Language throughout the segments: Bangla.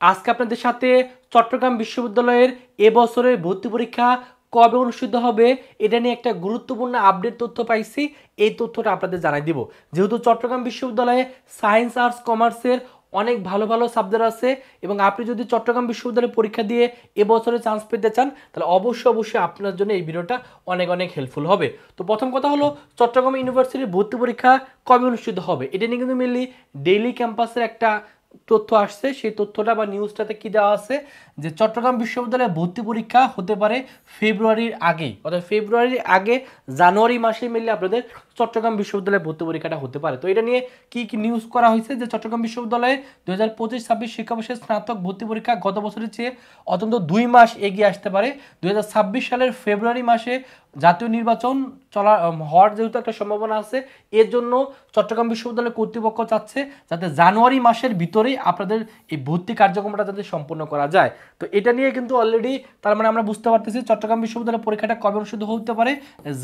আজকে আপনাদের সাথে চট্টগ্রাম বিশ্ববিদ্যালয়ের এবছরের ভর্তি পরীক্ষা কবে অনুষ্ঠিত হবে এটা নিয়ে একটা গুরুত্বপূর্ণ আপডেট তথ্য পাইছি। এই তথ্যটা আপনাদের জানাই দিব। যেহেতু চট্টগ্রাম বিশ্ববিদ্যালয়ে সায়েন্স আর্টস কমার্সের অনেক ভালো ভালো সাবজেক্ট আছে এবং আপনি যদি চট্টগ্রাম বিশ্ববিদ্যালয়ে পরীক্ষা দিয়ে এবছরে চান্স পেতে চান তাহলে অবশ্যই আপনার জন্য এই ভিডিওটা অনেক অনেক হেল্পফুল হবে। তো প্রথম কথা হলো চট্টগ্রাম ইউনিভার্সিটির ভর্তি পরীক্ষা কবে অনুষ্ঠিত হবে এটা নিয়ে কিন্তু মেনলি ডেইলি ক্যাম্পাসের একটা তথ্য আসছে। সেই তথ্যটা বা নিউজটাতে কি দেওয়া আছে যে চট্টগ্রাম বিশ্ববিদ্যালয়ে ভর্তি পরীক্ষা হতে পারে ফেব্রুয়ারির আগেই, অর্থাৎ ফেব্রুয়ারির আগে জানুয়ারি মাসে মিললে আপনাদের চট্টগ্রাম বিশ্ববিদ্যালয়ে ভর্তি পরীক্ষাটা হতে পারে। তো এটা নিয়ে কি কি নিউজ করা হয়েছে যে চট্টগ্রাম বিশ্ববিদ্যালয়ে 2025-26 শিক্ষাবর্ষের স্নাতক ভর্তি পরীক্ষা গত বছরের চেয়ে অন্তত 2 মাস এগিয়ে আসতে পারে। 2026 সালের ফেব্রুয়ারি মাসে জাতীয় নির্বাচন হওয়ার যেহেতু একটা সম্ভাবনা আছে, এর জন্য চট্টগ্রাম বিশ্ববিদ্যালয় কর্তৃপক্ষ চাচ্ছে যাতে জানুয়ারি মাসের ভিতরেই আপনাদের এই ভর্তি কার্যক্রমটা যাতে সম্পন্ন করা যায়। তো এটা নিয়ে কিন্তু অলরেডি তার মানে আমরা বুঝতে পারতেছি চট্টগ্রাম বিশ্ববিদ্যালয়ের পরীক্ষাটা কবে অনুষ্ঠিত হতে পারে,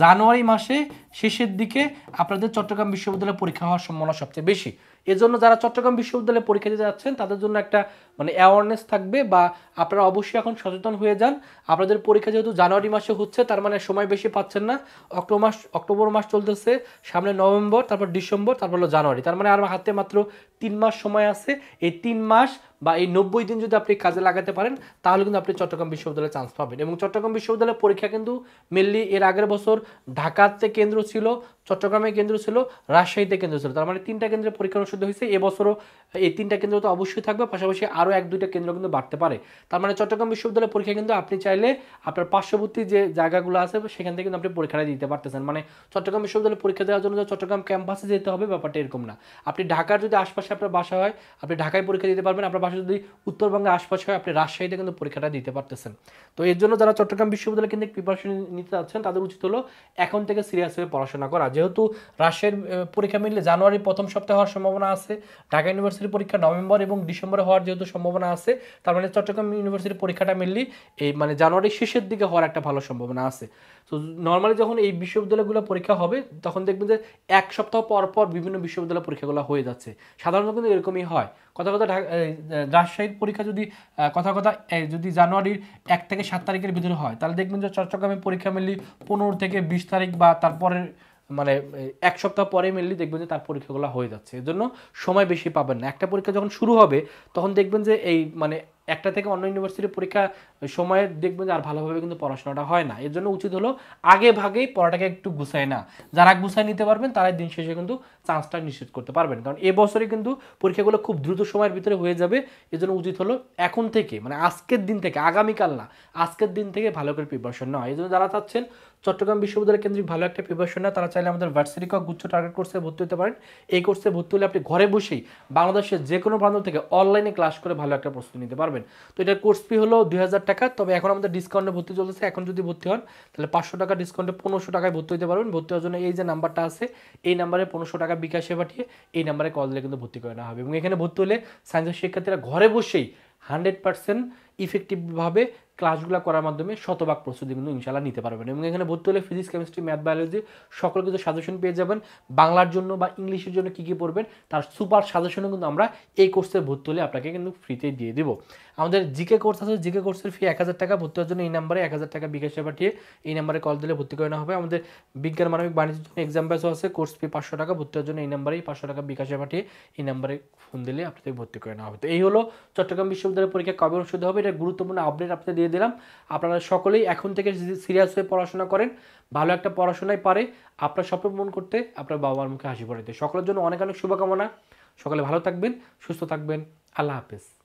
জানুয়ারি মাসে শেষের দিকে আপনাদের চট্টগ্রাম বিশ্ববিদ্যালয়ে পরীক্ষা হওয়ার সম্ভাবনা সবচেয়ে বেশি। এজন্য যারা চট্টগ্রাম বিশ্ববিদ্যালয়ে পরীক্ষা দিতে যাচ্ছেন তাদের জন্য একটা মানে অ্যাওয়ারনেস থাকবে, বা আপনারা অবশ্যই এখন সচেতন হয়ে যান। আপনাদের পরীক্ষা যেহেতু জানুয়ারি মাসে হচ্ছে তার মানে সময় বেশি পাচ্ছেন না। অক্টোবর মাস চলতেছে, সামনে নভেম্বর, তারপর ডিসেম্বর, তারপর হলো জানুয়ারি, তার মানে আর হাতে মাত্র 3 মাস সময় আছে। এই 3 মাস বা এই 90 দিন যদি আপনি কাজে লাগাতে পারেন তাহলে কিন্তু আপনি চট্টগ্রাম বিশ্ববিদ্যালয়ে চান্স পাবেন। এবং চট্টগ্রাম বিশ্ববিদ্যালয়ের পরীক্ষা কিন্তু মেনলি এর আগের বছর ঢাকাতে কেন্দ্র ছিল, চট্টগ্রামে কেন্দ্র ছিল, রাজশাহীতে কেন্দ্র ছিল, তার মানে 3টা কেন্দ্রে পরীক্ষা অনুষ্ঠিত হয়েছে। এবছরও এই 3টা কেন্দ্র তো অবশ্যই থাকবে, পাশাপাশি আরও 1-2টা কেন্দ্র কিন্তু বাড়তে পারে। তার মানে চট্টগ্রাম বিশ্ববিদ্যালয়ের পরীক্ষা কিন্তু আপনি চাইলে আপনার পার্শ্ববর্তী যে জায়গাগুলো আছে সেখান থেকে কিন্তু আপনি পরীক্ষাটা দিতে পারতেছেন। মানে চট্টগ্রাম বিশ্ববিদ্যালয়ে পরীক্ষা দেওয়ার জন্য চট্টগ্রাম ক্যাম্পাসে যেতে হবে ব্যাপারটা এরকম না। আপনি ঢাকার যদি আশপাশে আপনার বাসা হয় আপনি ঢাকায় পরীক্ষা দিতে পারবেন, আপনার বাসা যদি উত্তরবঙ্গের আশপাশে হয় আপনি রাজশাহীতে কিন্তু পরীক্ষাটা দিতে পারতেছেন। তো এর জন্য যারা চট্টগ্রাম বিশ্ববিদ্যালয়ে কিন্তু প্রিপারেশন নিতে যাচ্ছেন তাদের উচিত হলো এখন থেকে সিরিয়াস হয়ে পড়াশোনা করা। যেহেতু রাজশাহীর পরীক্ষা মিললে জানুয়ারির প্রথম সপ্তাহে হওয়ার সম্ভাবনা আছে, ঢাকা ইউনিভার্সিটির পরীক্ষা নভেম্বর এবং ডিসেম্বরে হওয়ার যেহেতু সম্ভাবনা আছে, তার মানে চট্টগ্রাম ইউনিভার্সিটির পরীক্ষাটা মিললি এই মানে জানুয়ারির শেষের দিকে হওয়ার একটা ভালো সম্ভাবনা আছে। তো নর্মালি যখন এই বিশ্ববিদ্যালয়গুলো পরীক্ষা হবে তখন দেখবেন যে 1 সপ্তাহ পর পর বিভিন্ন বিশ্ববিদ্যালয় পরীক্ষাগুলো হয়ে যাচ্ছে। সাধারণত কিন্তু এরকমই হয়। কথা রাজশাহীর পরীক্ষা যদি যদি জানুয়ারির 1 থেকে 7 তারিখের ভিতরে হয় তাহলে দেখবেন যে চট্টগ্রামের পরীক্ষা মিললি 15 থেকে 20 তারিখ বা তারপরের মানে 1 সপ্তাহ পরে মিললি দেখবেন যে তার পরীক্ষাগুলো হয়ে যাচ্ছে। এর জন্য সময় বেশি পাবেন না। একটা পরীক্ষা যখন শুরু হবে তখন দেখবেন যে এই মানে একটা থেকে অন্য ইউনিভার্সিটির পরীক্ষা সময়ে দেখবেন যে আর ভালোভাবে কিন্তু পড়াশোনাটা হয় না। এর জন্য উচিত হলো আগে ভাগেই পড়াটাকে একটু গুছায় না, যারা গুছায় নিতে পারবেন তারাই দিন শেষে কিন্তু চান্সটা নিশ্চিত করতে পারবেন। কারণ এবছরে কিন্তু পরীক্ষাগুলো খুব দ্রুত সময়ের ভিতরে হয়ে যাবে। এর জন্য উচিত হলো এখন থেকে মানে আজকের দিন থেকে, আগামীকাল না, আজকের দিন থেকে ভালো করে প্রিপারেশন নেওয়া। এই জন্য যারা চাচ্ছেন চট্টগ্রাম বিশ্ববিদ্যালয় কেন্দ্রিক ভালো একটা প্রিপারেশন নেওয়া তারা চাইলে আমাদের ভার্সিটি গুচ্ছ টার্গেট কোর্সে ভর্তি হতে পারেন। এই কোর্সে ভর্তি হলে আপনি ঘরে বসেই বাংলাদেশের যে কোনো প্রান্ত থেকে অনলাইনে ক্লাস করে ভালো একটা প্রস্তুতি নিতে পারবেন। তো এটার কোর্স ফি হলো 2000 টাকা, তবে এখন আমাদের ডিসকাউন্টে ভর্তি চলতেছে। এখন যদি ভর্তি হন তাহলে 500 টাকা ডিসকাউন্টে 1500 টাকায় ভর্তি হতে পারবেন। ভর্তি হওয়ার জন্য এই যে নাম্বারটা আছে এই নাম্বারে 1500 টাকা বিকাশে পাঠিয়ে এই নাম্বারে কল দিলে কিন্তু ভর্তি করে নেওয়া হবে। এবং এখানে ভর্তি হলে সায়েন্সের শিক্ষার্থীরা ঘরে বসেই 100% ইফেক্টিভভাবে ক্লাসগুলো করার মাধ্যমে শতভাগ প্রস্তুতি কিন্তু ইনশাল্লাহ নিতে পারবেন। এবং এখানে ভর্তি হলে ফিজিক্স, কেমিস্ট্রি, ম্যাথ, বায়োলজি সকল কিছু সাজেশন পেয়ে যাবেন। বাংলার জন্য বা ইংলিশের জন্য কী কী পড়বেন তার সুপার সাজেশনও কিন্তু আমরা এই কোর্সে ভর্তি হলে আপনাকে কিন্তু ফ্রিতেই দিয়ে দেবো। আমাদের জিকে কোর্স আছে, জিকে কোর্সের ফি 1000 টাকা। ভর্তি হওয়ার জন্য এই নাম্বারে 1000 টাকা বিকাশে পাঠিয়ে এই নাম্বারে কল দিলে ভর্তি করে নেওয়া হবে। আমাদের বিজ্ঞান মানবিক বাণিজ্যের জন্য এক্সাম ব্যাচও আছে, কোর্স ফি 500 টাকা। ভর্তি হওয়ার জন্য এই নাম্বারেই 500 টাকা বিকাশে পাঠিয়ে এই নাম্বারে ফোন দিলে আপনাদের ভর্তি করে নেওয়া হবে। তো এই হলো চট্টগ্রাম বিশ্ববিদ্যালয়ের পরীক্ষা কবে অনুষ্ঠিত হবে, এটা গুরুত্বপূর্ণ আপডেট আপনাদের দিয়ে দিলাম। আপনারা সকলেই এখন থেকে সিরিয়াস হয়ে পড়াশোনা করেন, ভালো একটা পড়াশোনায় পারে আপনার স্বপ্ন পূরণ করতে, আপনার বাবা মার মুখে হাসি ফোটাতে। সকলের জন্য অনেক অনেক শুভকামনা। সকলে ভালো থাকবেন, সুস্থ থাকবেন। আল্লাহ হাফেজ।